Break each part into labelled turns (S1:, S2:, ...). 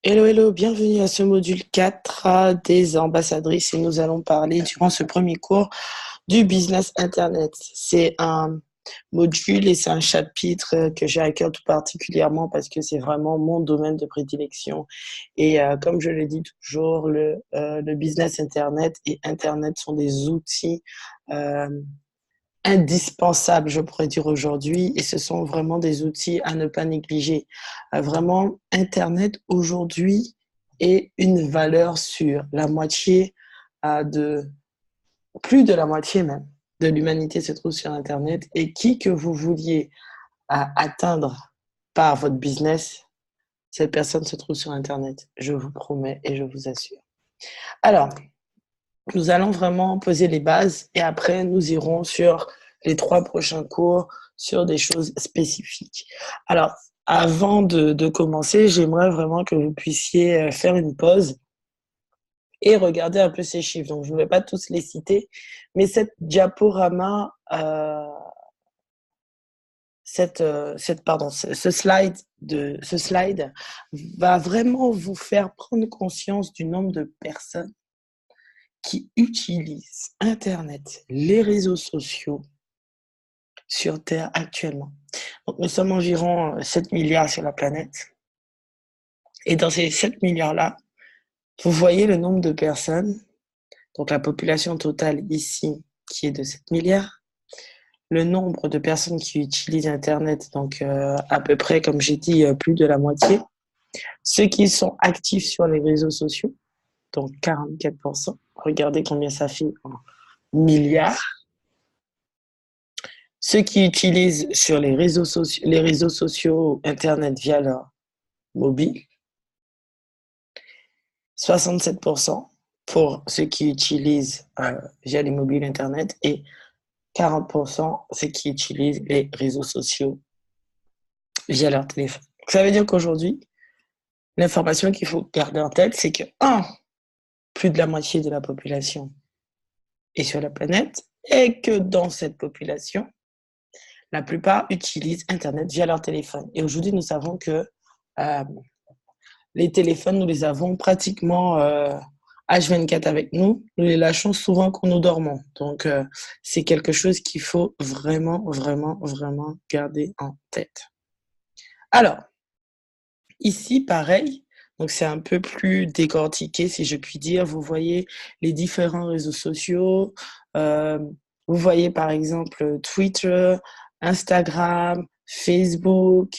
S1: Hello, hello, bienvenue à ce module 4 des ambassadrices et nous allons parler durant ce premier cours du business Internet. C'est un module et c'est un chapitre que j'ai à cœur tout particulièrement parce que c'est vraiment mon domaine de prédilection. Et comme je le dis toujours, le business Internet et Internet sont des outils euh, indispensables, je pourrais dire aujourd'hui, et ce sont vraiment des outils à ne pas négliger. Vraiment, Internet aujourd'hui est une valeur sûre. La moitié plus de la moitié même, de l'humanité se trouve sur Internet, et qui que vous vouliez atteindre par votre business, cette personne se trouve sur Internet. Je vous promets et je vous assure. Alors, nous allons vraiment poser les bases et après, nous irons sur les 3 prochains cours sur des choses spécifiques. Alors, avant de commencer, j'aimerais vraiment que vous puissiez faire une pause et regarder un peu ces chiffres. Donc, je ne vais pas tous les citer, mais cette diaporama, ce slide va vraiment vous faire prendre conscience du nombre de personnes qui utilisent Internet, les réseaux sociaux sur Terre actuellement. Donc, nous sommes environ 7 milliards sur la planète. Et dans ces 7 milliards-là, vous voyez le nombre de personnes, donc la population totale ici qui est de 7 milliards, le nombre de personnes qui utilisent Internet, donc à peu près, comme j'ai dit, plus de la moitié, ceux qui sont actifs sur les réseaux sociaux, donc 44%, regardez combien ça fait en milliards. Ceux qui utilisent sur les réseaux sociaux, Internet via leur mobile, 67% pour ceux qui utilisent via les mobiles Internet et 40% ceux qui utilisent les réseaux sociaux via leur téléphone. Ça veut dire qu'aujourd'hui, l'information qu'il faut garder en tête, c'est que, plus de la moitié de la population est sur la planète et que dans cette population, la plupart utilisent Internet via leur téléphone. Et aujourd'hui, nous savons que les téléphones, nous les avons pratiquement H24 avec nous. Nous les lâchons souvent quand nous dormons. Donc, c'est quelque chose qu'il faut vraiment, vraiment, vraiment garder en tête. Alors, ici, pareil, donc c'est un peu plus décortiqué, si je puis dire. Vous voyez les différents réseaux sociaux. Vous voyez, par exemple, Twitter, Instagram, Facebook,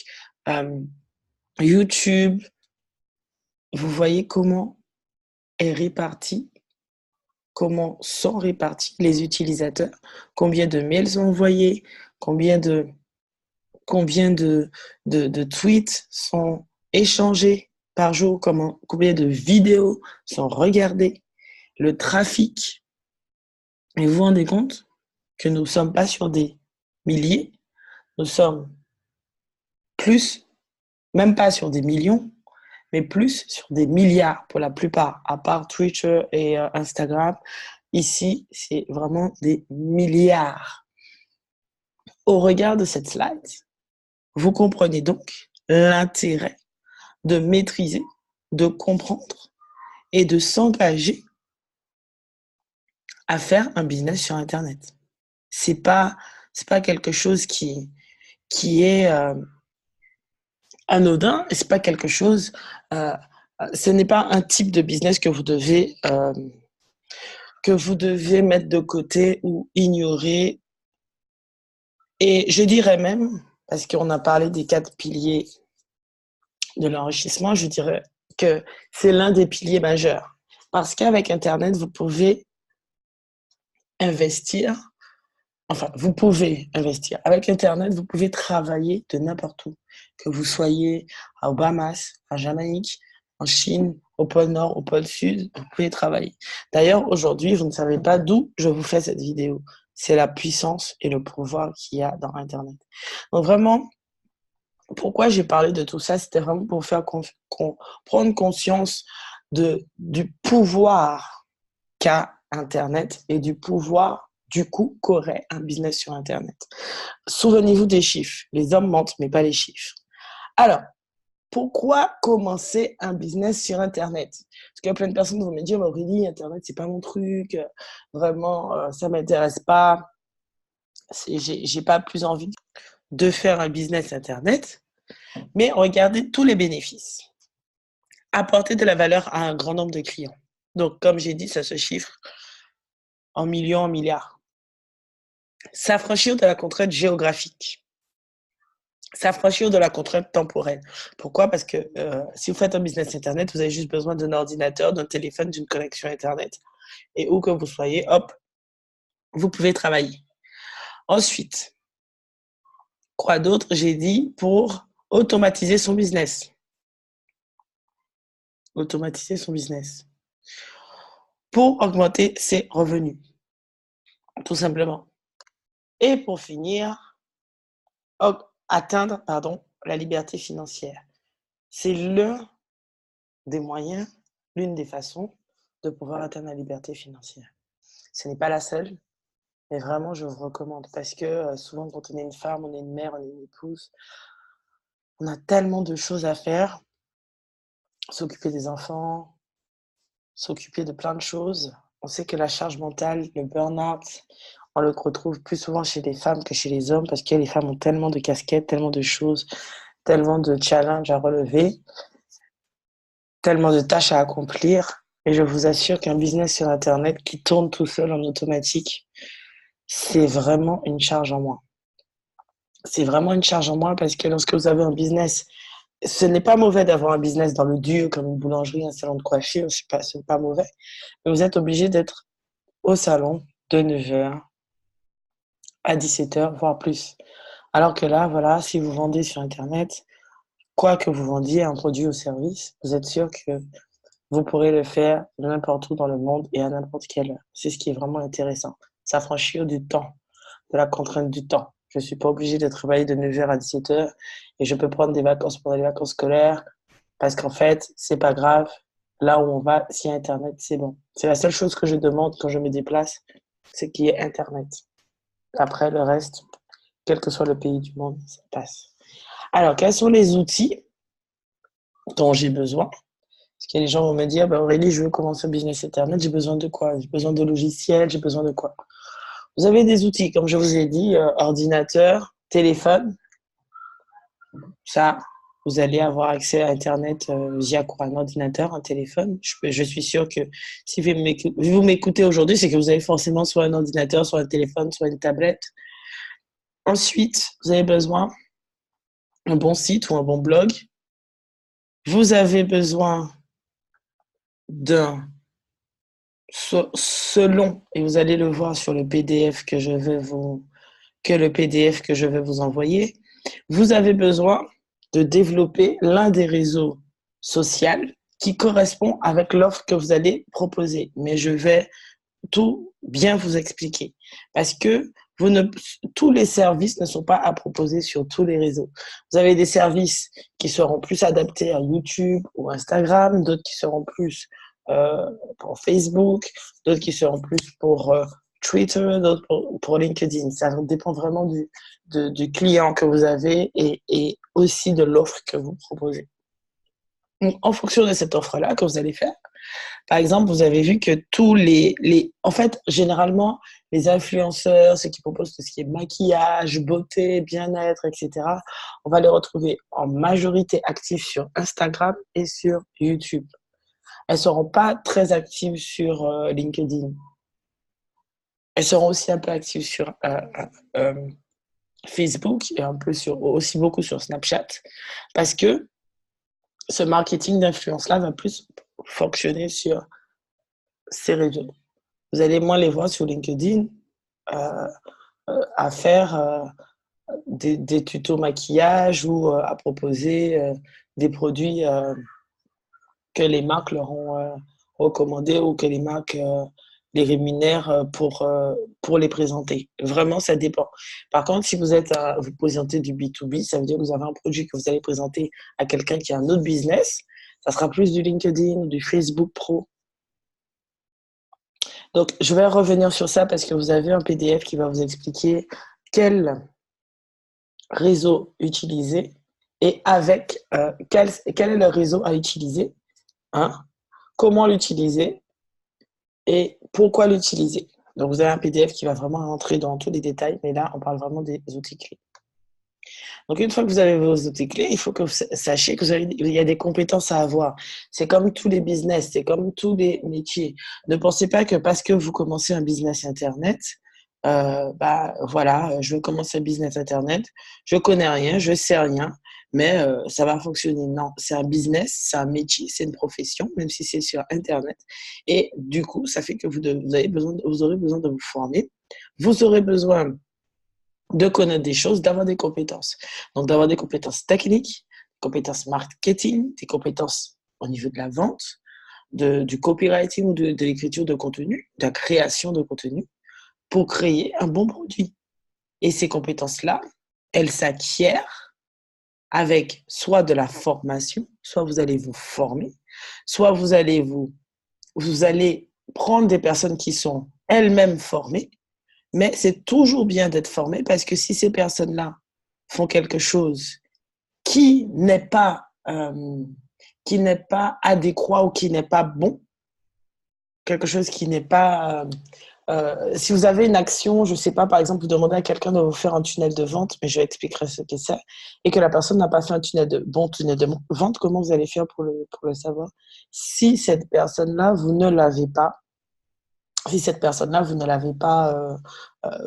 S1: YouTube. Vous voyez comment est réparti, comment sont répartis les utilisateurs, combien de mails sont envoyés, combien de tweets sont échangés par jour, combien de vidéos sont regardées, le trafic. Et vous vous rendez compte que nous ne sommes pas sur des milliers, nous sommes plus, même pas sur des millions, mais plus sur des milliards pour la plupart, à part Twitter et Instagram. Ici, c'est vraiment des milliards. Au regard de cette slide, vous comprenez donc l'intérêt de maîtriser, de comprendre et de s'engager à faire un business sur Internet. C'est pas quelque chose qui est anodin, et c'est pas quelque chose, ce n'est pas un type de business que vous devez mettre de côté ou ignorer. Et je dirais même, parce qu'on a parlé des 4 piliers de l'enrichissement, je dirais que c'est l'un des piliers majeurs. Parce qu'avec Internet, vous pouvez investir. Enfin, vous pouvez investir. Avec Internet, vous pouvez travailler de n'importe où. Que vous soyez aux Bahamas, à Jamaïque, en Chine, au pôle Nord, au pôle Sud, vous pouvez travailler. D'ailleurs, aujourd'hui, vous ne savez pas d'où je vous fais cette vidéo. C'est la puissance et le pouvoir qu'il y a dans Internet. Donc vraiment, pourquoi j'ai parlé de tout ça, c'était vraiment pour faire prendre conscience du pouvoir qu'a Internet et du pouvoir du coup qu'aurait un business sur Internet. Souvenez-vous des chiffres. Les hommes mentent, mais pas les chiffres. Alors, pourquoi commencer un business sur Internet? Parce qu'il y a plein de personnes qui vont me dire, Aurélie, Internet, c'est pas mon truc, vraiment, ça m'intéresse pas, j'ai pas plus envie de faire un business Internet, mais regardez tous les bénéfices. Apporter de la valeur à un grand nombre de clients. Donc, comme j'ai dit, ça se chiffre en millions, en milliards. S'affranchir de la contrainte géographique. S'affranchir de la contrainte temporelle. Pourquoi? Parce que si vous faites un business Internet, vous avez juste besoin d'un ordinateur, d'un téléphone, d'une connexion Internet. Et où que vous soyez, hop, vous pouvez travailler. Ensuite, quoi d'autre? J'ai dit pour automatiser son business. Automatiser son business. Pour augmenter ses revenus. Tout simplement. Et pour finir, atteindre la liberté financière. C'est l'un des moyens, l'une des façons de pouvoir atteindre la liberté financière. Ce n'est pas la seule, mais vraiment, je vous recommande parce que souvent, quand on est une femme, on est une mère, on est une épouse, on a tellement de choses à faire, s'occuper des enfants, s'occuper de plein de choses. On sait que la charge mentale, le burn-out, on le retrouve plus souvent chez les femmes que chez les hommes parce que les femmes ont tellement de casquettes, tellement de choses, tellement de challenges à relever, tellement de tâches à accomplir. Et je vous assure qu'un business sur Internet qui tourne tout seul en automatique, c'est vraiment une charge en moins. C'est vraiment une charge en moins parce que lorsque vous avez un business, ce n'est pas mauvais d'avoir un business dans le dur comme une boulangerie, un salon de coiffure, ce n'est pas mauvais. Mais vous êtes obligé d'être au salon de 9h à 17h, voire plus. Alors que là, voilà, si vous vendez sur Internet, quoi que vous vendiez, un produit ou service, vous êtes sûr que vous pourrez le faire n'importe où dans le monde et à n'importe quelle heure. C'est ce qui est vraiment intéressant. S'affranchir du temps, de la contrainte du temps. Je ne suis pas obligée de travailler de 9h à 17h et je peux prendre des vacances pendant les vacances scolaires parce qu'en fait, c'est pas grave. Là où on va, s'il y a Internet, c'est bon. C'est la seule chose que je demande quand je me déplace, c'est qu'il y ait Internet. Après, le reste, quel que soit le pays du monde, ça passe. Alors, quels sont les outils dont j'ai besoin? Parce que les gens vont me dire, bah Aurélie, je veux commencer un business Internet, j'ai besoin de quoi? J'ai besoin de logiciels, j'ai besoin de quoi? Vous avez des outils, comme je vous ai dit, ordinateur, téléphone. Ça, vous allez avoir accès à Internet via quoi? Un ordinateur, un téléphone. Je suis sûre que si vous m'écoutez aujourd'hui, c'est que vous avez forcément soit un ordinateur, soit un téléphone, soit une tablette. Ensuite, vous avez besoin d'un bon site ou un bon blog. Vous avez besoin d'un selon, et vous allez le voir sur le PDF que le PDF que je vais vous envoyer, vous avez besoin de développer l'un des réseaux sociaux qui correspond avec l'offre que vous allez proposer. Mais je vais tout bien vous expliquer parce que tous les services ne sont pas à proposer sur tous les réseaux. Vous avez des services qui seront plus adaptés à YouTube ou Instagram, d'autres qui seront plus pour Facebook, d'autres qui seront plus pour Twitter, d'autres pour LinkedIn. Ça dépend vraiment du client que vous avez et aussi de l'offre que vous proposez. Donc, en fonction de cette offre-là que vous allez faire, par exemple, vous avez vu que en fait, généralement, les influenceurs, ceux qui proposent tout ce qui est maquillage, beauté, bien-être, etc., on va les retrouver en majorité actifs sur Instagram et sur YouTube. Elles ne seront pas très actives sur LinkedIn. Elles seront aussi un peu actives sur Facebook et un peu aussi beaucoup sur Snapchat parce que ce marketing d'influence-là va plus fonctionner sur ces réseaux. Vous allez moins les voir sur LinkedIn à faire des tutos maquillage ou à proposer des produits que les marques leur ont recommandés ou que les marques les rémunèrent pour les présenter. Vraiment, ça dépend. Par contre, si vous présentez du B2B, ça veut dire que vous avez un produit que vous allez présenter à quelqu'un qui a un autre business, ça sera plus du LinkedIn ou du Facebook Pro. Donc, je vais revenir sur ça parce que vous avez un PDF qui va vous expliquer quel réseau utiliser et avec quel est le réseau à utiliser, hein, comment l'utiliser et pourquoi l'utiliser. Donc, vous avez un PDF qui va vraiment rentrer dans tous les détails, mais là, on parle vraiment des outils clés. Donc, une fois que vous avez vos outils clés, il faut que vous sachiez qu'il y a des compétences à avoir. C'est comme tous les business, c'est comme tous les métiers. Ne pensez pas que parce que vous commencez un business Internet, voilà, je veux commencer un business Internet, je connais rien, je sais rien, mais ça va fonctionner. Non, c'est un business, c'est un métier, c'est une profession, même si c'est sur Internet. Et du coup, ça fait que vous aurez besoin de vous former. Vous aurez besoin de connaître des choses, d'avoir des compétences. Donc, d'avoir des compétences techniques, des compétences marketing, des compétences au niveau de la vente, du copywriting ou de l'écriture de contenu, de la création de contenu, pour créer un bon produit. Et ces compétences-là, elles s'acquièrent avec soit de la formation, soit vous allez vous former, soit vous allez prendre des personnes qui sont elles-mêmes formées. Mais c'est toujours bien d'être formé parce que si ces personnes-là font quelque chose qui n'est pas adéquat ou qui n'est pas bon, quelque chose qui n'est pas... si vous avez une action, je ne sais pas, par exemple, vous demandez à quelqu'un de vous faire un tunnel de vente, mais je expliquerai ce que c'est, et que la personne n'a pas fait un bon tunnel de vente, comment vous allez faire pour le savoir? Si cette personne-là, vous ne l'avez pas, si cette personne-là, vous ne l'avez pas,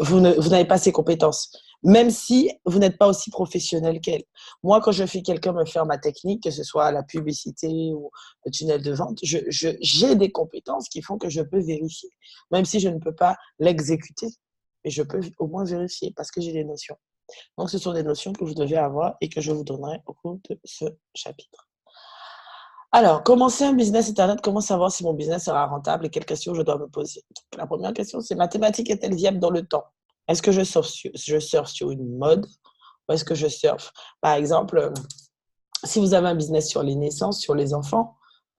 S1: vous n'avez pas ses compétences, même si vous n'êtes pas aussi professionnel qu'elle. Moi, quand je fais quelqu'un me faire ma technique, que ce soit la publicité ou le tunnel de vente, j'ai des compétences qui font que je peux vérifier, même si je ne peux pas l'exécuter, mais je peux au moins vérifier parce que j'ai des notions. Donc, ce sont des notions que vous devez avoir et que je vous donnerai au cours de ce chapitre. Alors, commencer un business Internet, comment savoir si mon business sera rentable et quelles questions je dois me poser? La première question, c'est ma thématique est-elle viable dans le temps? Est-ce que je surfe sur une mode ou est-ce que je surfe? Par exemple, si vous avez un business sur les naissances, sur les enfants,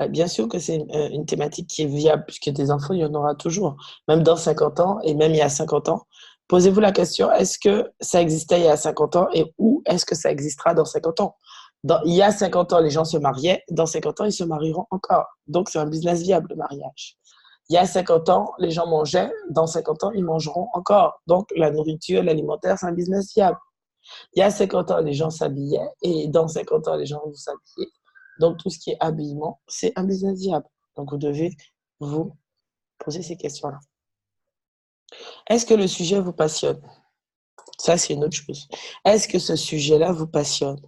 S1: bien sûr que c'est une thématique qui est viable puisque des enfants, il y en aura toujours, même dans 50 ans et même il y a 50 ans. Posez-vous la question, est-ce que ça existait il y a 50 ans et où est-ce que ça existera dans 50 ans? Il y a 50 ans, les gens se mariaient. Dans 50 ans, ils se marieront encore. Donc, c'est un business viable, le mariage. Il y a 50 ans, les gens mangeaient. Dans 50 ans, ils mangeront encore. Donc, la nourriture, l'alimentaire, c'est un business viable. Il y a 50 ans, les gens s'habillaient. Et dans 50 ans, les gens vont s'habiller. Donc, tout ce qui est habillement, c'est un business viable. Donc, vous devez vous poser ces questions-là. Est-ce que le sujet vous passionne? Ça, c'est une autre chose. Est-ce que ce sujet-là vous passionne?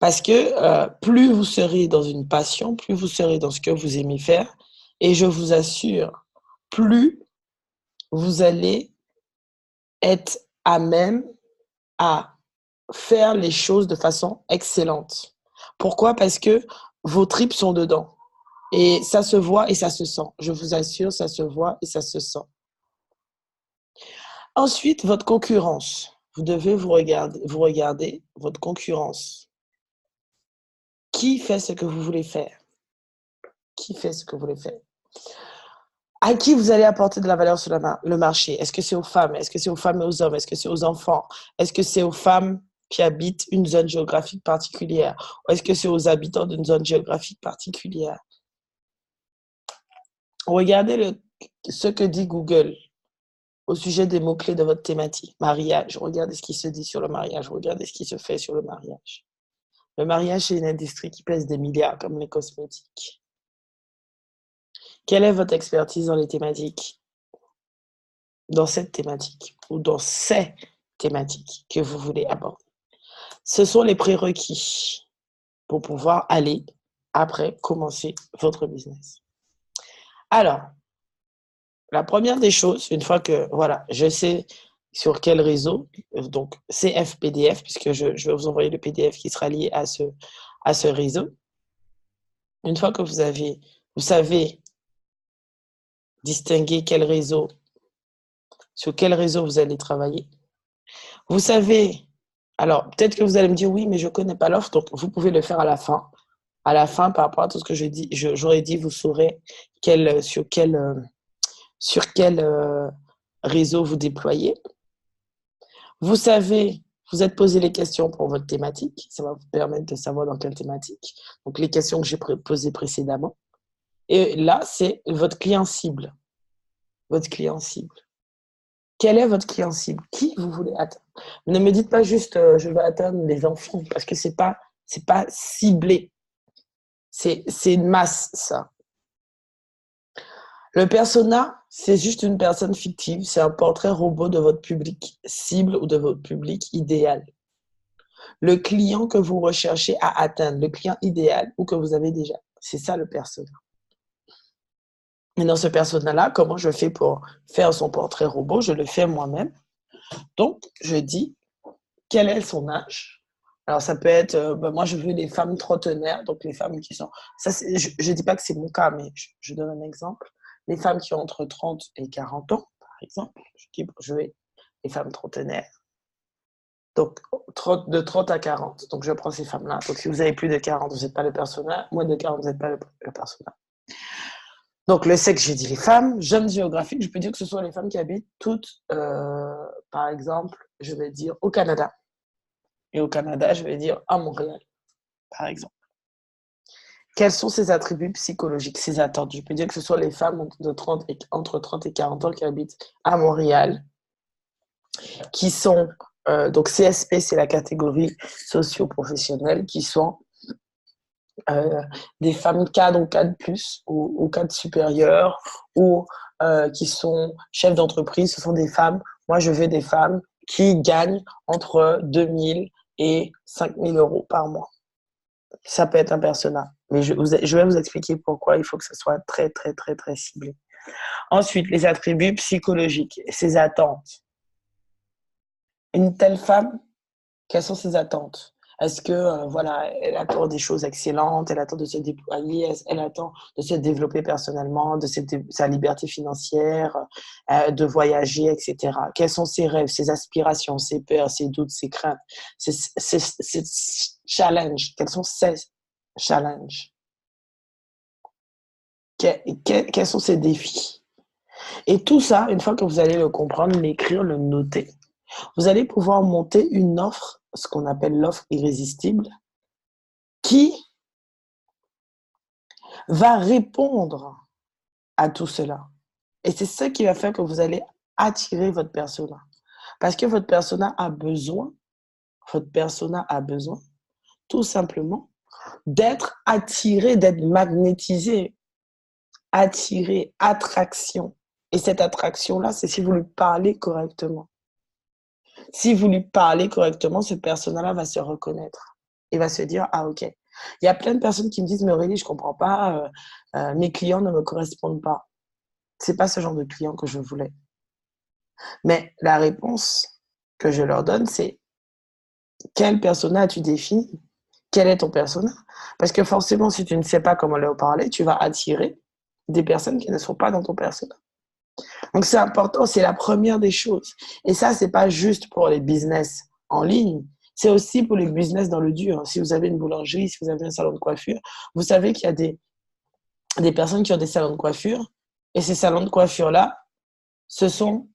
S1: Parce que plus vous serez dans une passion, plus vous serez dans ce que vous aimez faire, et je vous assure, plus vous allez être à même à faire les choses de façon excellente. Pourquoi? Parce que vos tripes sont dedans. Et ça se voit et ça se sent. Je vous assure, ça se voit et ça se sent. Ensuite, votre concurrence. Vous devez vous regarder votre concurrence. Qui fait ce que vous voulez faire? Qui fait ce que vous voulez faire? À qui vous allez apporter de la valeur sur le marché? Est-ce que c'est aux femmes? Est-ce que c'est aux femmes et aux hommes? Est-ce que c'est aux enfants? Est-ce que c'est aux femmes qui habitent une zone géographique particulière? Ou est-ce que c'est aux habitants d'une zone géographique particulière? Regardez ce que dit Google au sujet des mots-clés de votre thématique. Mariage, regardez ce qui se dit sur le mariage, regardez ce qui se fait sur le mariage. Le mariage, c'est une industrie qui pèse des milliards, comme les cosmétiques. Quelle est votre expertise dans les thématiques? Dans cette thématique ou dans ces thématiques que vous voulez aborder. Ce sont les prérequis pour pouvoir aller après commencer votre business. Alors, la première des choses, une fois que voilà, je sais sur quel réseau, donc CFPDF, puisque je vais vous envoyer le PDF qui sera lié à ce réseau. Une fois que vous savez distinguer quel réseau, sur quel réseau vous allez travailler. Vous savez, alors peut-être que vous allez me dire oui, mais je ne connais pas l'offre, donc vous pouvez le faire à la fin. À la fin, par rapport à tout ce que j'aurais dit, vous saurez sur quel réseau vous déployez. Vous savez vous êtes posé les questions pour votre thématique. Ça va vous permettre de savoir dans quelle thématique. Donc, les questions que j'ai posées précédemment. Et là, c'est votre client cible. Votre client cible. Quel est votre client cible? Qui vous voulez atteindre? Ne me dites pas juste je veux atteindre les enfants parce que c'est pas ciblé. C'est une masse, ça. Le persona, c'est juste une personne fictive. C'est un portrait robot de votre public cible ou de votre public idéal. Le client que vous recherchez à atteindre, le client idéal ou que vous avez déjà. C'est ça le persona. Et dans ce persona-là, comment je fais pour faire son portrait robot? Je le fais moi-même. Donc, je dis quel est son âge. Alors, ça peut être, moi, je veux des femmes trentenaires, donc les femmes qui sont... Ça, je ne dis pas que c'est mon cas, mais je donne un exemple. Les femmes qui ont entre 30 et 40 ans, par exemple, je dis, je veux les femmes trentenaires. Donc, de 30 à 40. Donc, je prends ces femmes-là. Donc, si vous avez plus de 40, vous n'êtes pas le persona. Moins de 40, vous n'êtes pas le persona. Donc, le sexe, j'ai dit les femmes. Jeune géographique, je peux dire que ce sont les femmes qui habitent toutes, par exemple, je vais dire au Canada. Et au Canada, je vais dire à Montréal, par exemple. Quels sont ces attributs psychologiques, ces attentes? Je peux dire que ce soit les femmes entre 30 et 40 ans qui habitent à Montréal, qui sont, donc CSP, c'est la catégorie socio-professionnelle, qui sont des femmes cadres ou cadres plus, ou cadres supérieurs, ou qui sont chefs d'entreprise. Ce sont des femmes, moi je veux des femmes qui gagnent entre 2 000 et 5 000 euros par mois. Ça peut être un persona. Mais je vais vous expliquer pourquoi il faut que ce soit très, très, très, très ciblé. Ensuite, les attributs psychologiques, ses attentes. Une telle femme, quelles sont ses attentes? Est-ce que, voilà, elle attend des choses excellentes, elle attend de se déployer, elle attend de se développer personnellement, de sa liberté financière, de voyager, etc. Quels sont ses rêves, ses aspirations, ses peurs, ses doutes, ses craintes, ses challenges? Quels sont ses challenges? Quels sont ses défis? Et tout ça, une fois que vous allez le comprendre, l'écrire, le noter, vous allez pouvoir monter une offre, ce qu'on appelle l'offre irrésistible, qui va répondre à tout cela. Et c'est ça qui va faire que vous allez attirer votre persona. Parce que votre persona a besoin, tout simplement, d'être attiré, d'être magnétisé, attiré, attraction. Et cette attraction-là, c'est si vous lui parlez correctement. Si vous lui parlez correctement, ce persona-là va se reconnaître. Il va se dire, ah ok. Il y a plein de personnes qui me disent, mais Aurélie, je ne comprends pas, mes clients ne me correspondent pas. Ce n'est pas ce genre de client que je voulais. Mais la réponse que je leur donne, c'est quel persona as-tu défini? Quel est ton persona? Parce que forcément, si tu ne sais pas comment leur parler, tu vas attirer des personnes qui ne sont pas dans ton persona. Donc, c'est important, c'est la première des choses. Et ça, ce n'est pas juste pour les business en ligne, c'est aussi pour les business dans le dur. Si vous avez une boulangerie, si vous avez un salon de coiffure, vous savez qu'il y a des personnes qui ont des salons de coiffure. Et ces salons de coiffure-là, ce sont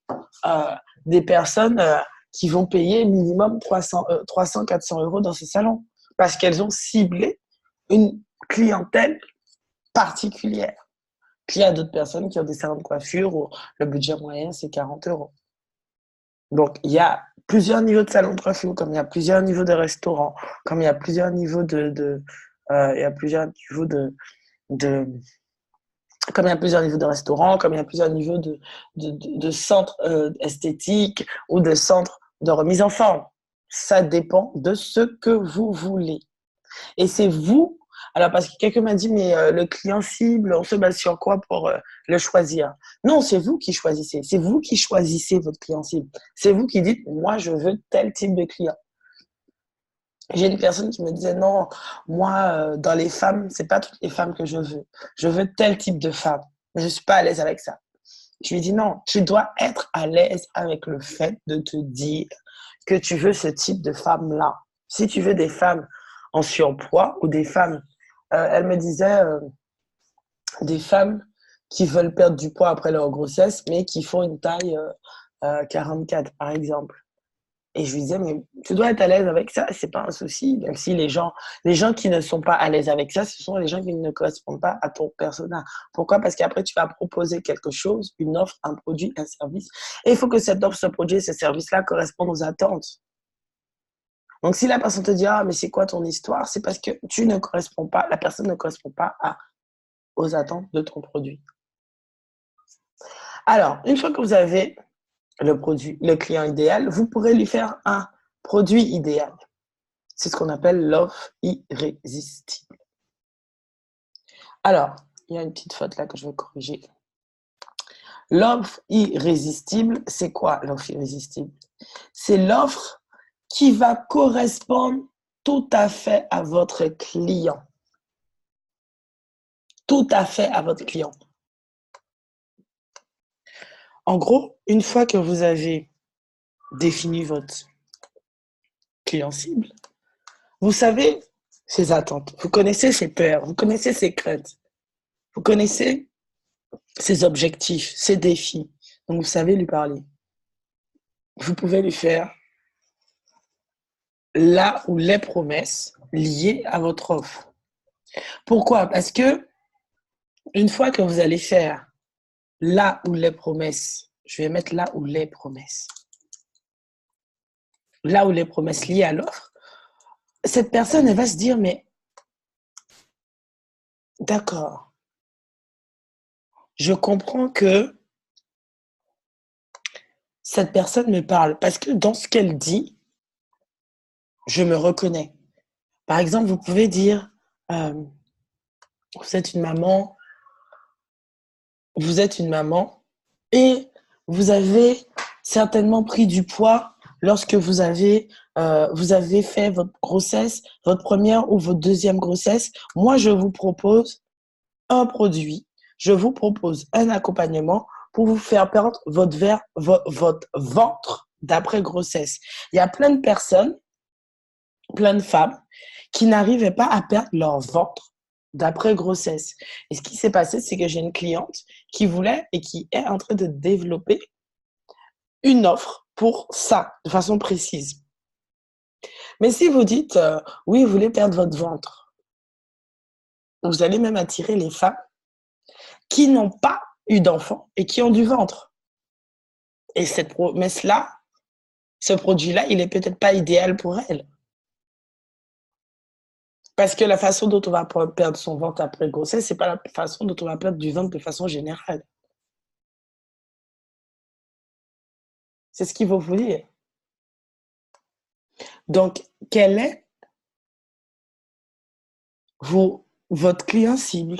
S1: des personnes qui vont payer minimum 300-400 euros dans ce salon parce qu'elles ont ciblé une clientèle particulière. Puis il y a d'autres personnes qui ont des salons de coiffure où le budget moyen, c'est 40 euros. Donc, il y a plusieurs niveaux de salons de coiffure, comme il y a plusieurs niveaux de restaurants, comme il y a plusieurs niveaux comme il y a plusieurs niveaux de restaurants, comme il y a plusieurs niveaux de centres esthétiques ou de centres de remise en forme. Ça dépend de ce que vous voulez. Et c'est vous, alors parce que quelqu'un m'a dit, mais le client cible, on se base sur quoi pour le choisir? Non, c'est vous qui choisissez. C'est vous qui choisissez votre client cible. C'est vous qui dites, moi, je veux tel type de client. J'ai une personne qui me disait, non, moi, dans les femmes, c'est pas toutes les femmes que je veux. Je veux tel type de femme. Mais je suis pas à l'aise avec ça. Je lui dis, non, tu dois être à l'aise avec le fait de te dire que tu veux ce type de femme-là. Si tu veux des femmes en surpoids ou des femmes, elle me disait, des femmes qui veulent perdre du poids après leur grossesse, mais qui font une taille 44, par exemple. Et je lui disais, mais tu dois être à l'aise avec ça, c'est pas un souci. Même si les gens qui ne sont pas à l'aise avec ça, ce sont les gens qui ne correspondent pas à ton persona. Pourquoi? Parce qu'après, tu vas proposer quelque chose, une offre, un produit, un service. Et il faut que cette offre, ce produit, ce service-là correspondent aux attentes. Donc, si la personne te dit, ah, mais c'est quoi ton histoire? C'est parce que tu ne corresponds pas, la personne ne correspond pas aux attentes de ton produit. Alors, une fois que vous avez le client idéal, vous pourrez lui faire un produit idéal. C'est ce qu'on appelle l'offre irrésistible. Alors, il y a une petite faute là que je vais corriger. L'offre irrésistible, c'est quoi l'offre irrésistible? C'est l'offre qui va correspondre tout à fait à votre client. Tout à fait à votre client. En gros, une fois que vous avez défini votre client cible, vous savez ses attentes, vous connaissez ses peurs, vous connaissez ses craintes, vous connaissez ses objectifs, ses défis. Donc, vous savez lui parler. Vous pouvez lui faire là ou les promesses liées à votre offre. Pourquoi? Parce que une fois que vous allez faire là ou les promesses, je vais mettre là où les promesses. Là où les promesses liées à l'offre, cette personne, elle va se dire, mais d'accord, je comprends que cette personne me parle parce que dans ce qu'elle dit, je me reconnais. Par exemple, vous pouvez dire, vous êtes une maman et vous avez certainement pris du poids lorsque vous avez fait votre grossesse, votre première ou votre deuxième grossesse. Moi, je vous propose un produit, je vous propose un accompagnement pour vous faire perdre votre ventre d'après grossesse. Il y a plein de personnes, plein de femmes qui n'arrivaient pas à perdre leur ventre d'après grossesse. Et ce qui s'est passé, c'est que j'ai une cliente qui voulait et qui est en train de développer une offre pour ça, de façon précise. Mais si vous dites, oui, vous voulez perdre votre ventre, vous allez même attirer les femmes qui n'ont pas eu d'enfants et qui ont du ventre. Et cette promesse-là, ce produit-là, il n'est peut-être pas idéal pour elles. Parce que la façon dont on va perdre son ventre après grossesse, c'est pas la façon dont on va perdre du ventre de façon générale. C'est ce qu'il faut vous dire. Donc, quel est votre client cible?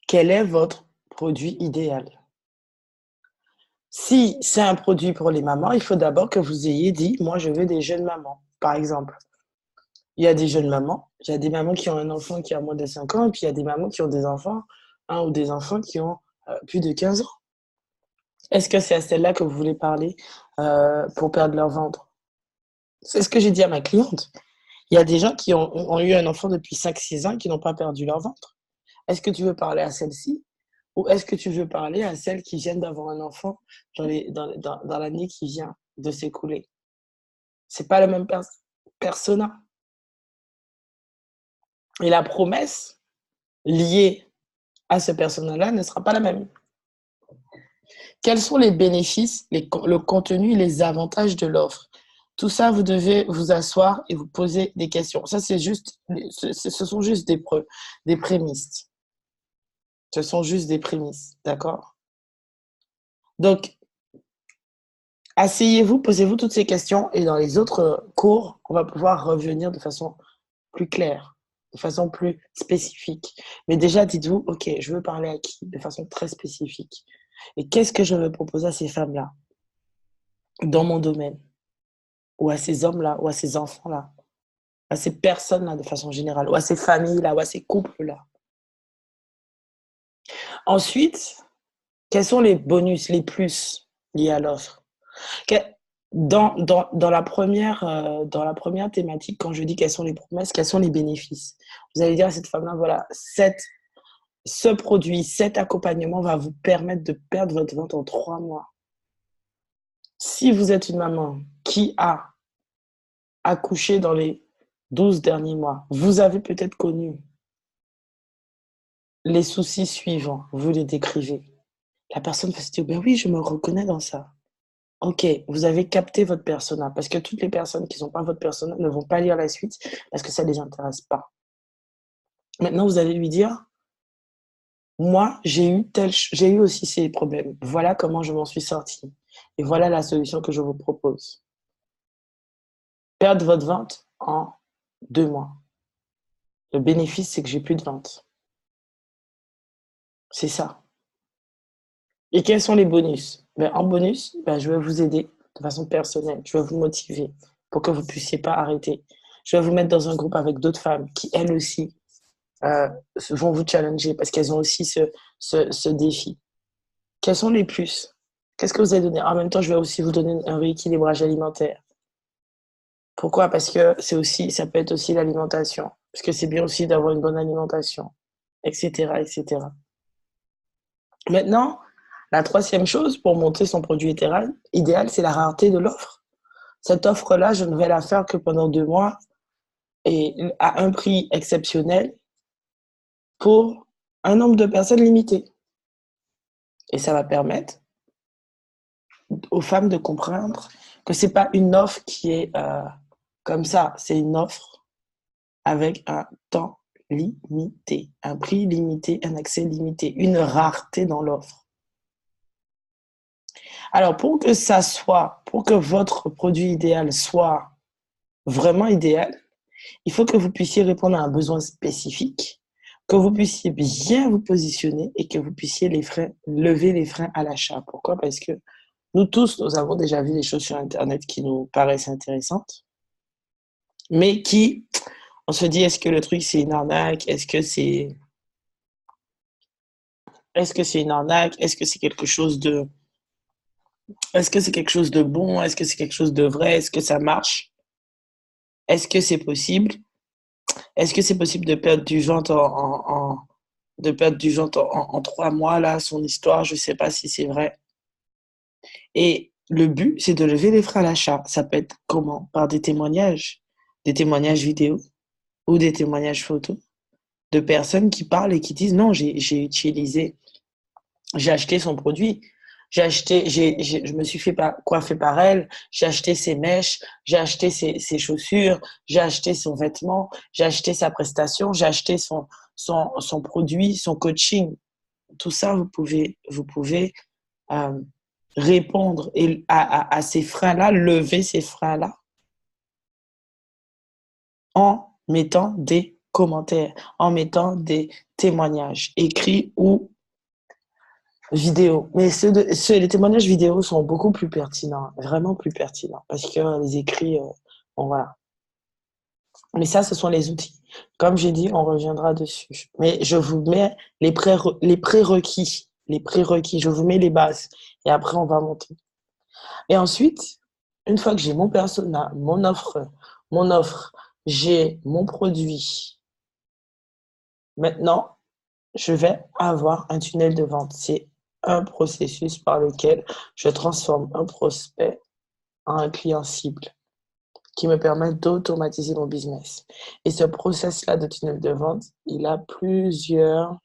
S1: Quel est votre produit idéal? Si c'est un produit pour les mamans, il faut d'abord que vous ayez dit, moi, je veux des jeunes mamans, par exemple. Il y a des jeunes mamans, il y a des mamans qui ont un enfant qui a moins de 5 ans, et puis il y a des mamans qui ont des enfants, un ou des enfants qui ont plus de 15 ans. Est-ce que c'est à celle-là que vous voulez parler pour perdre leur ventre? C'est ce que j'ai dit à ma cliente. Il y a des gens qui ont eu un enfant depuis 5-6 ans et qui n'ont pas perdu leur ventre. Est-ce que tu veux parler à celle-ci ou est-ce que tu veux parler à celles qui viennent d'avoir un enfant dans l'année qui vient de s'écouler? C'est pas le même persona. Et la promesse liée à ce persona-là ne sera pas la même. Quels sont les bénéfices, le contenu et les avantages de l'offre? Tout ça, vous devez vous asseoir et vous poser des questions. Ça, ce sont juste des prémices. Ce sont juste des prémices, d'accord? Donc, asseyez-vous, posez-vous toutes ces questions et dans les autres cours, on va pouvoir revenir de façon plus claire, de façon plus spécifique. Mais déjà, dites-vous, OK, je veux parler à qui? De façon très spécifique. Et qu'est-ce que je veux proposer à ces femmes-là dans mon domaine? Ou à ces hommes-là, ou à ces enfants-là, à ces personnes-là de façon générale, ou à ces familles-là, ou à ces couples-là. Ensuite, quels sont les bonus, les plus liés à l'offre? Dans la première thématique, quand je dis quelles sont les promesses, quels sont les bénéfices? Vous allez dire à cette femme-là, voilà, ce produit, cet accompagnement va vous permettre de perdre votre ventre en 3 mois. Si vous êtes une maman qui a accouché dans les 12 derniers mois, vous avez peut-être connu les soucis suivants, vous les décrivez. La personne va se dire: «Ben oui, je me reconnais dans ça». OK, vous avez capté votre persona parce que toutes les personnes qui sont pas votre persona ne vont pas lire la suite parce que ça les intéresse pas. Maintenant, vous allez lui dire: «Moi, j'ai eu aussi ces problèmes. Voilà comment je m'en suis sortie et voilà la solution que je vous propose. Perdre votre vente en 2 mois. Le bénéfice, c'est que j'ai plus de ventes». C'est ça. Et quels sont les bonus? Ben, en bonus, ben, je vais vous aider de façon personnelle. Je vais vous motiver pour que vous puissiez pas arrêter. Je vais vous mettre dans un groupe avec d'autres femmes qui, elles aussi, euh, vont vous challenger parce qu'elles ont aussi ce défi. Quels sont les plus? Qu'est-ce que vous allez donner? En même temps, je vais aussi vous donner un rééquilibrage alimentaire. Pourquoi? Parce que ça peut être aussi l'alimentation. Parce que c'est bien aussi d'avoir une bonne alimentation, etc., etc. Maintenant, la troisième chose pour monter son produit idéal, c'est la rareté de l'offre. Cette offre-là, je ne vais la faire que pendant 2 mois et à un prix exceptionnel pour un nombre de personnes limité. Et ça va permettre aux femmes de comprendre que c'est pas une offre qui est comme ça, c'est une offre avec un temps limité, un prix limité, un accès limité, une rareté dans l'offre. Alors pour que votre produit idéal soit vraiment idéal, il faut que vous puissiez répondre à un besoin spécifique, que vous puissiez bien vous positionner et que vous puissiez lever les freins à l'achat. Pourquoi? Parce que nous tous, nous avons déjà vu des choses sur Internet qui nous paraissent intéressantes, mais on se dit, est-ce que le truc c'est une arnaque? Est-ce que c'est une arnaque? Est-ce que c'est quelque chose de bon? Est-ce que c'est quelque chose de vrai? Est-ce que ça marche? Est-ce que c'est possible? Est-ce que c'est possible de perdre du ventre de perdre du ventre en 3 mois, là, son histoire, je sais pas si c'est vrai. Et le but, c'est de lever les freins à l'achat. Ça peut être comment? Par des témoignages vidéo ou des témoignages photos de personnes qui parlent et qui disent non, j'ai acheté son produit, je me suis fait coiffer par elle, j'ai acheté ses mèches, j'ai acheté ses chaussures, j'ai acheté son vêtement, j'ai acheté sa prestation, j'ai acheté son produit, son coaching. Tout ça, vous pouvez euh, répondre à ces freins-là, lever ces freins-là en mettant des commentaires, en mettant des témoignages écrits ou vidéo. Mais les témoignages vidéo sont beaucoup plus pertinents, vraiment plus pertinents, parce que les écrits, bon voilà. Mais ça, ce sont les outils. Comme j'ai dit, on reviendra dessus. Mais je vous mets les prérequis, je vous mets les bases, et après, on va monter. Et ensuite, une fois que j'ai mon persona, mon offre, j'ai mon produit, maintenant, je vais avoir un tunnel de vente. C'est un processus par lequel je transforme un prospect en un client cible qui me permet d'automatiser mon business. Et ce process-là de tunnel de vente, il a plusieurs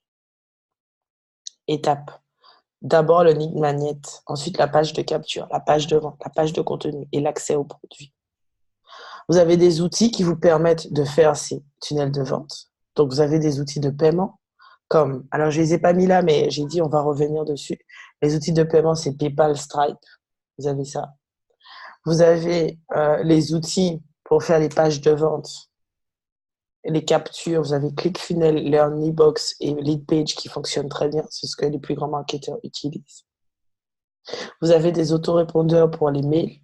S1: étapes. D'abord, le lead magnet, ensuite la page de capture, la page de vente, la page de contenu et l'accès au produit. Vous avez des outils qui vous permettent de faire ces tunnels de vente. Donc, vous avez des outils de paiement comme, alors je les ai pas mis là, mais j'ai dit on va revenir dessus. Les outils de paiement, c'est PayPal, Stripe. Vous avez ça. Vous avez les outils pour faire les pages de vente, les captures. Vous avez ClickFunnels, LearnyBox et Leadpage qui fonctionnent très bien. C'est ce que les plus grands marketeurs utilisent. Vous avez des autorépondeurs pour les mails.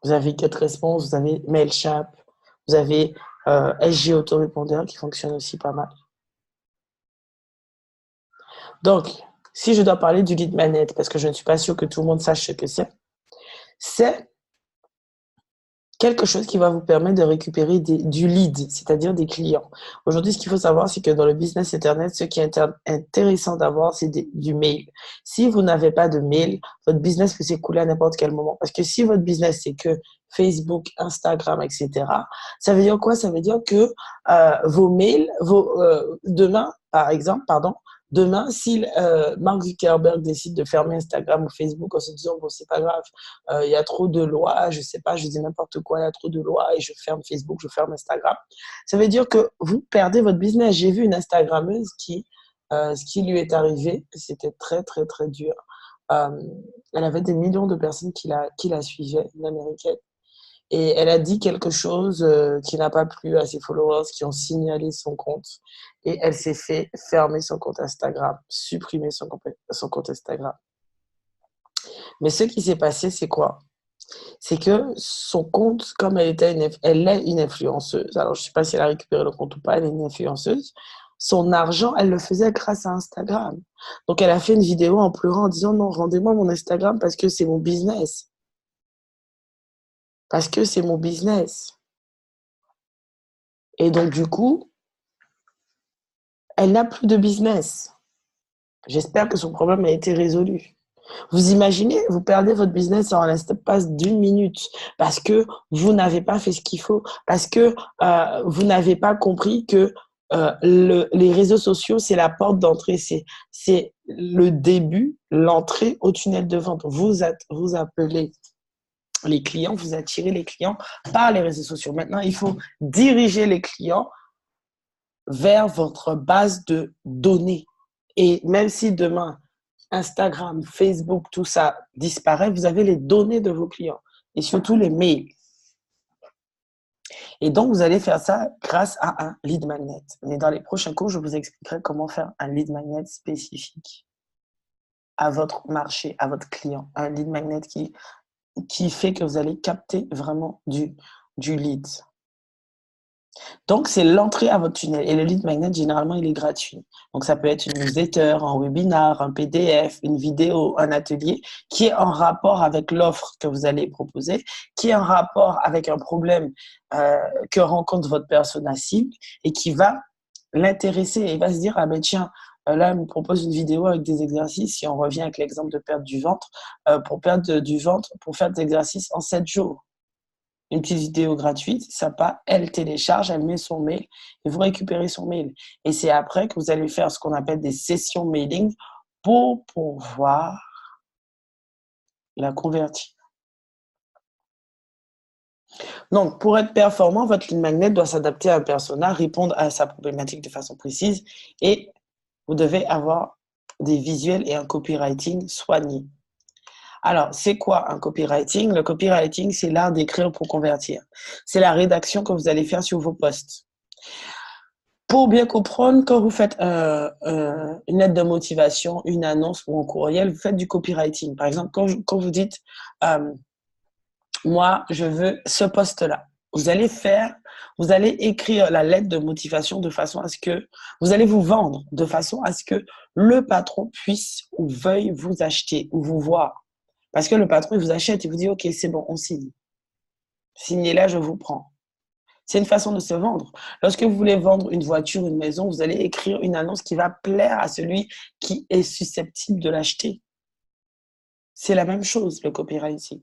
S1: Vous avez GetResponse, vous avez Mailchimp, vous avez SG Autorépondeur qui fonctionne aussi pas mal. Donc, si je dois parler du lead magnet, parce que je ne suis pas sûre que tout le monde sache ce que c'est quelque chose qui va vous permettre de récupérer du lead, c'est-à-dire des clients. Aujourd'hui, ce qu'il faut savoir, c'est que dans le business Internet, ce qui est intéressant d'avoir, c'est du mail. Si vous n'avez pas de mail, votre business peut s'écouler à n'importe quel moment. Parce que si votre business, c'est que Facebook, Instagram, etc., ça veut dire quoi? Ça veut dire que vos mails, demain, par exemple, pardon, demain, si Mark Zuckerberg décide de fermer Instagram ou Facebook en se disant, bon, c'est pas grave, il y a trop de lois, je sais pas, je dis n'importe quoi, il y a trop de lois et je ferme Facebook, je ferme Instagram. Ça veut dire que vous perdez votre business. J'ai vu une Instagrammeuse ce qui lui est arrivé, c'était très, très, très dur. Euh, Elle avait des millions de personnes qui la suivaient, une américaine. Et elle a dit quelque chose qui n'a pas plu à ses followers qui ont signalé son compte. Et elle s'est fait fermer son compte Instagram, supprimer son compte Instagram. Mais ce qui s'est passé, c'est quoi? C'est que son compte, comme elle est une influenceuse, alors je ne sais pas si elle a récupéré le compte ou pas, elle est une influenceuse, son argent, elle le faisait grâce à Instagram. Donc elle a fait une vidéo en pleurant en disant non, rendez-moi mon Instagram parce que c'est mon business. Parce que c'est mon business. Et donc du coup, elle n'a plus de business. J'espère que son problème a été résolu. Vous imaginez, vous perdez votre business en l'espace d'une minute parce que vous n'avez pas fait ce qu'il faut, parce que vous n'avez pas compris que les réseaux sociaux, c'est la porte d'entrée, c'est le début, l'entrée au tunnel de vente. Vous appelez les clients, vous attirez les clients par les réseaux sociaux. Maintenant, il faut diriger les clients vers votre base de données. Et même si demain, Instagram, Facebook, tout ça disparaît, vous avez les données de vos clients et surtout les mails. Et donc, vous allez faire ça grâce à un lead magnet. Mais dans les prochains cours, je vous expliquerai comment faire un lead magnet spécifique à votre marché, à votre client. Un lead magnet qui fait que vous allez capter vraiment du lead. Donc, c'est l'entrée à votre tunnel. Et le lead magnet, généralement, il est gratuit. Donc, ça peut être une newsletter, un webinar, un PDF, une vidéo, un atelier qui est en rapport avec l'offre que vous allez proposer, qui est en rapport avec un problème que rencontre votre persona cible et qui va l'intéresser. Et il va se dire, ah ben tiens, là, elle me propose une vidéo avec des exercices. Si on revient avec l'exemple de perdre du ventre, pour perdre du ventre, pour faire des exercices en 7 jours. Une petite vidéo gratuite, sympa, elle télécharge, elle met son mail et vous récupérez son mail. Et c'est après que vous allez faire ce qu'on appelle des sessions mailing pour pouvoir la convertir. Donc, pour être performant, votre lead magnet doit s'adapter à un persona, répondre à sa problématique de façon précise et vous devez avoir des visuels et un copywriting soigné. Alors, c'est quoi un copywriting? Le copywriting, c'est l'art d'écrire pour convertir. C'est la rédaction que vous allez faire sur vos posts. Pour bien comprendre, quand vous faites une lettre de motivation, une annonce ou un courriel, vous faites du copywriting. Par exemple, quand vous dites moi, je veux ce poste-là. Vous allez écrire la lettre de motivation de façon à ce que vous allez vous vendre, de façon à ce que le patron puisse ou veuille vous acheter ou vous voir. Parce que le patron, il vous achète, il vous dit, OK, c'est bon, on signe. Signez là, je vous prends. C'est une façon de se vendre. Lorsque vous voulez vendre une voiture, une maison, vous allez écrire une annonce qui va plaire à celui qui est susceptible de l'acheter. C'est la même chose, le copywriting.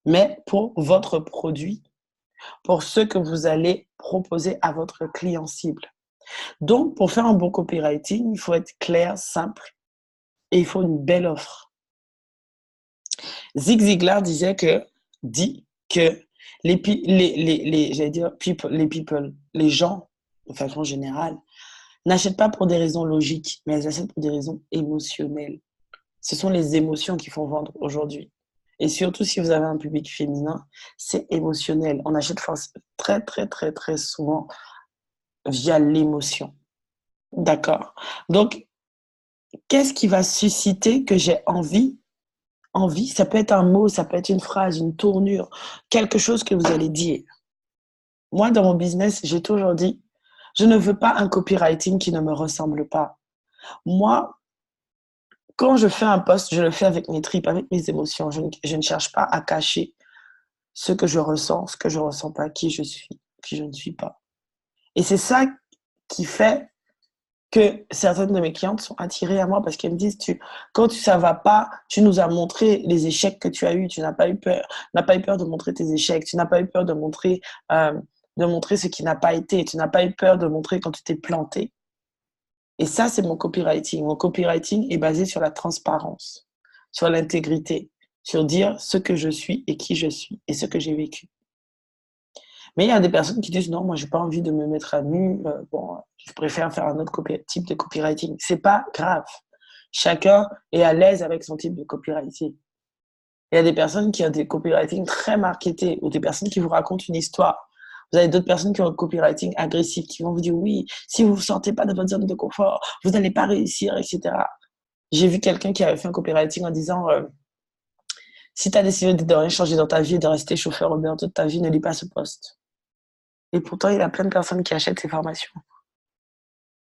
S1: Mais pour votre produit, pour ce que vous allez proposer à votre client cible. Donc, pour faire un bon copywriting, il faut être clair, simple et il faut une belle offre. Zig Ziglar dit que les gens, de façon générale, n'achètent pas pour des raisons logiques, mais elles achètent pour des raisons émotionnelles. Ce sont les émotions qui font vendre aujourd'hui. Et surtout, si vous avez un public féminin, c'est émotionnel. On achète très, très, très, très souvent via l'émotion. D'accord. Donc, qu'est-ce qui va susciter que j'ai envie? Envie, ça peut être un mot, ça peut être une phrase, une tournure, quelque chose que vous allez dire. Moi, dans mon business, j'ai toujours dit, je ne veux pas un copywriting qui ne me ressemble pas. Moi, quand je fais un post, je le fais avec mes tripes, avec mes émotions. Je ne cherche pas à cacher ce que je ressens, ce que je ressens pas, qui je suis, qui je ne suis pas. Et c'est ça qui fait que certaines de mes clientes sont attirées à moi parce qu'elles me disent, quand ça va pas, tu nous as montré les échecs que tu as eus, tu n'as pas eu peur, de montrer tes échecs, tu n'as pas eu peur de montrer ce qui n'a pas été, tu n'as pas eu peur de montrer quand tu t'es planté. Et ça, c'est mon copywriting. Mon copywriting est basé sur la transparence, sur l'intégrité, sur dire ce que je suis et qui je suis et ce que j'ai vécu. Mais il y a des personnes qui disent non, moi, j'ai pas envie de me mettre à nu. Je préfère faire un autre type de copywriting. C'est pas grave. Chacun est à l'aise avec son type de copywriting. Il y a des personnes qui ont des copywriting très marketés ou des personnes qui vous racontent une histoire. Vous avez d'autres personnes qui ont un copywriting agressif, qui vont vous dire oui, si vous ne vous sentez pas dans votre zone de confort, vous n'allez pas réussir, etc. J'ai vu quelqu'un qui avait fait un copywriting en disant si tu as décidé de rien changer dans ta vie et de rester chauffeur Uber toute ta vie, ne lis pas ce poste. Et pourtant, il y a plein de personnes qui achètent ces formations.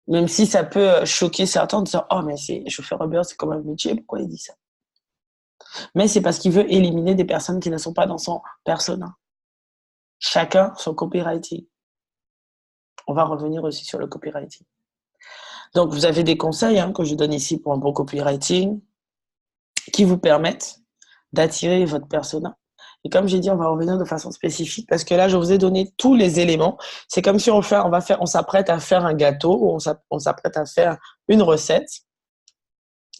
S1: Même si ça peut choquer certains en disant oh, mais c'est chauffeur Uber, c'est comme un métier, pourquoi il dit ça? Mais c'est parce qu'il veut éliminer des personnes qui ne sont pas dans son persona. Chacun son copywriting. On va revenir aussi sur le copywriting. Donc, vous avez des conseils que je donne ici pour un bon copywriting qui vous permettent d'attirer votre persona. Et comme j'ai dit, on va revenir de façon spécifique parce que là, je vous ai donné tous les éléments. C'est comme si on s'apprête à faire un gâteau ou on s'apprête à faire une recette.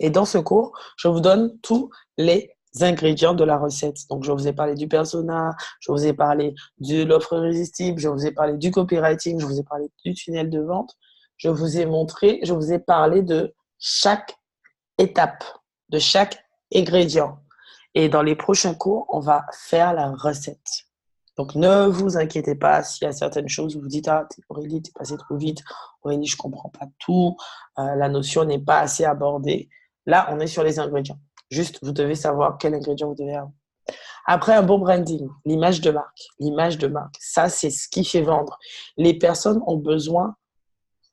S1: Et dans ce cours, je vous donne tous les ingrédients de la recette. Donc, je vous ai parlé du persona, je vous ai parlé de l'offre irrésistible, je vous ai parlé du copywriting, je vous ai parlé du tunnel de vente. Je vous ai parlé de chaque étape, de chaque ingrédient. Et dans les prochains cours, on va faire la recette. Donc, ne vous inquiétez pas s'il y a certaines choses où vous dites « Ah, Aurélie, t'es passée trop vite. Aurélie, je ne comprends pas tout. La notion n'est pas assez abordée. » Là, on est sur les ingrédients. Juste, vous devez savoir quel ingrédient vous devez avoir. Après, un bon branding, l'image de marque. L'image de marque, ça, c'est ce qui fait vendre. Les personnes ont besoin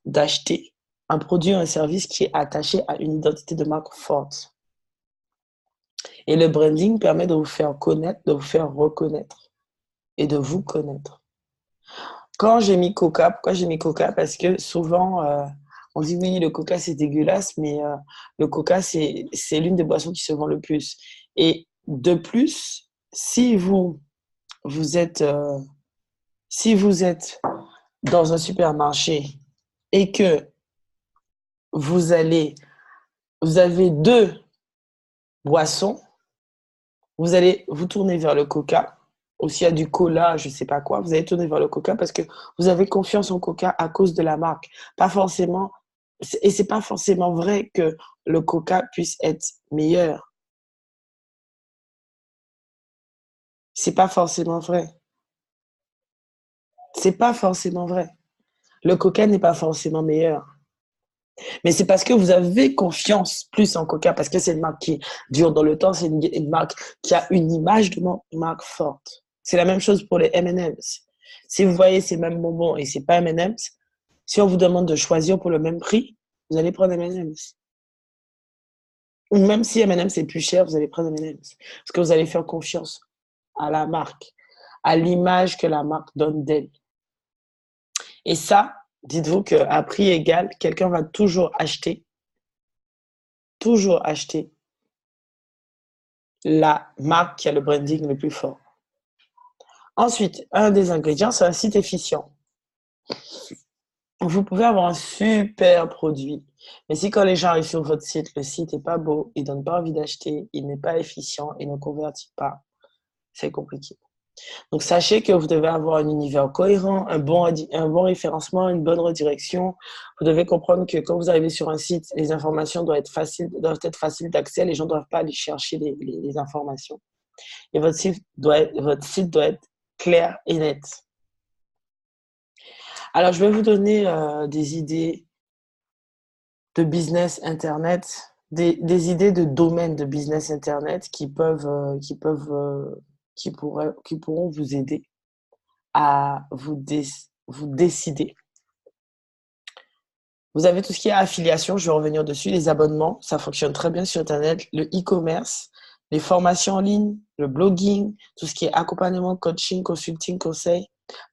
S1: d'acheter un produit ou un service qui est attaché à une identité de marque forte. Et le branding permet de vous faire connaître, de vous faire reconnaître et de vous connaître. Quand j'ai mis Coca, pourquoi j'ai mis Coca? Parce que souvent, on dit oui, le Coca c'est dégueulasse, mais le Coca c'est l'une des boissons qui se vend le plus. Et de plus, si vous êtes dans un supermarché et que vous avez deux boissons, vous allez vous tourner vers le Coca. Ou s'il y a du cola, je ne sais pas quoi, vous allez tourner vers le Coca parce que vous avez confiance en Coca à cause de la marque. Pas forcément, et c'est pas forcément vrai que le Coca puisse être meilleur. C'est pas forcément vrai. C'est pas forcément vrai. Le Coca n'est pas forcément meilleur. Mais c'est parce que vous avez confiance plus en Coca, parce que c'est une marque qui dure dans le temps, c'est une marque qui a une image de marque forte. C'est la même chose pour les M&M's. Si vous voyez ces mêmes bonbons et c'est pas M&M's, si on vous demande de choisir pour le même prix, vous allez prendre M&M's. Ou même si M&M's est plus cher, vous allez prendre M&M's. Parce que vous allez faire confiance à la marque, à l'image que la marque donne d'elle. Et ça, dites-vous qu'à prix égal, quelqu'un va toujours acheter la marque qui a le branding le plus fort. Ensuite, un des ingrédients, c'est un site efficient. Vous pouvez avoir un super produit, mais si quand les gens arrivent sur votre site, le site n'est pas beau, il ne donne pas envie d'acheter, il n'est pas efficient, il ne convertit pas, c'est compliqué. Donc, sachez que vous devez avoir un univers cohérent, un bon référencement, une bonne redirection. Vous devez comprendre que quand vous arrivez sur un site, les informations doivent être faciles d'accès. Les gens ne doivent pas aller chercher les informations. Et votre site doit être clair et net. Alors, je vais vous donner des idées de business Internet, des idées de domaine de business Internet qui pourront vous aider à vous décider. Vous avez tout ce qui est affiliation, je vais revenir dessus, les abonnements, ça fonctionne très bien sur Internet, le e-commerce, les formations en ligne, le blogging, tout ce qui est accompagnement, coaching, consulting, conseil,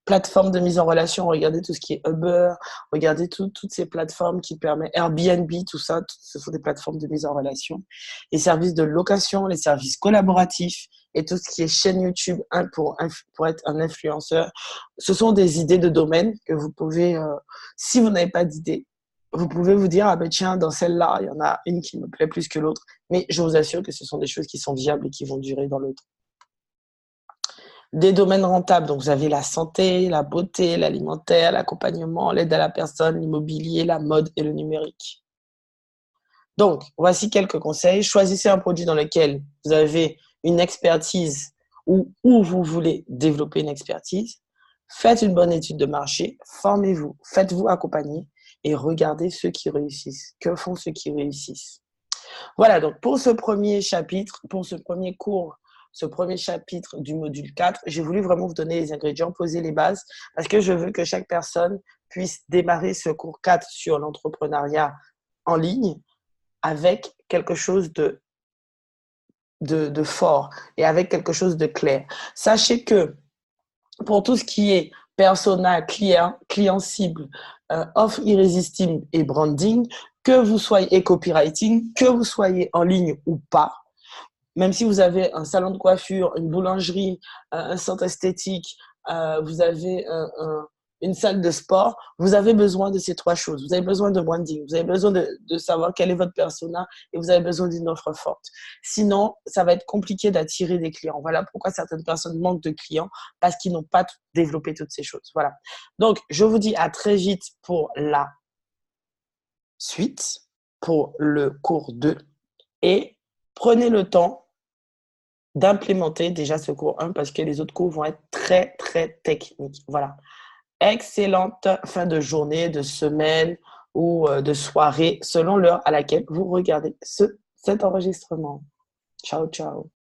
S1: plateforme de mise en relation, regardez tout ce qui est Uber, regardez toutes ces plateformes qui permettent, Airbnb, tout ça, ce sont des plateformes de mise en relation. Les services de location, les services collaboratifs et tout ce qui est chaîne YouTube pour être un influenceur. Ce sont des idées de domaine que vous pouvez, si vous n'avez pas d'idée, vous pouvez vous dire, ah ben tiens, dans celle-là, il y en a une qui me plaît plus que l'autre. Mais je vous assure que ce sont des choses qui sont viables et qui vont durer dans le temps. Des domaines rentables, donc vous avez la santé, la beauté, l'alimentaire, l'accompagnement, l'aide à la personne, l'immobilier, la mode et le numérique. Donc, voici quelques conseils. Choisissez un produit dans lequel vous avez une expertise ou où vous voulez développer une expertise. Faites une bonne étude de marché, formez-vous, faites-vous accompagner et regardez ceux qui réussissent. Que font ceux qui réussissent? Voilà, donc pour ce premier chapitre, pour ce premier cours, ce premier chapitre du module 4, j'ai voulu vraiment vous donner les ingrédients, poser les bases, parce que je veux que chaque personne puisse démarrer ce cours 4 sur l'entrepreneuriat en ligne avec quelque chose de fort et avec quelque chose de clair. Sachez que pour tout ce qui est persona, client cible, offre irrésistible et branding, que vous soyez et copywriting, que vous soyez en ligne ou pas, même si vous avez un salon de coiffure, une boulangerie, un centre esthétique, vous avez une salle de sport, vous avez besoin de ces trois choses. Vous avez besoin de branding, vous avez besoin de savoir quel est votre persona et vous avez besoin d'une offre forte. Sinon, ça va être compliqué d'attirer des clients. Voilà pourquoi certaines personnes manquent de clients, parce qu'ils n'ont pas développé toutes ces choses. Voilà. Donc, je vous dis à très vite pour la suite, pour le cours 2 et prenez le temps d'implémenter déjà ce cours 1 parce que les autres cours vont être très, très techniques. Voilà. Excellente fin de journée, de semaine ou de soirée selon l'heure à laquelle vous regardez cet enregistrement. Ciao, ciao.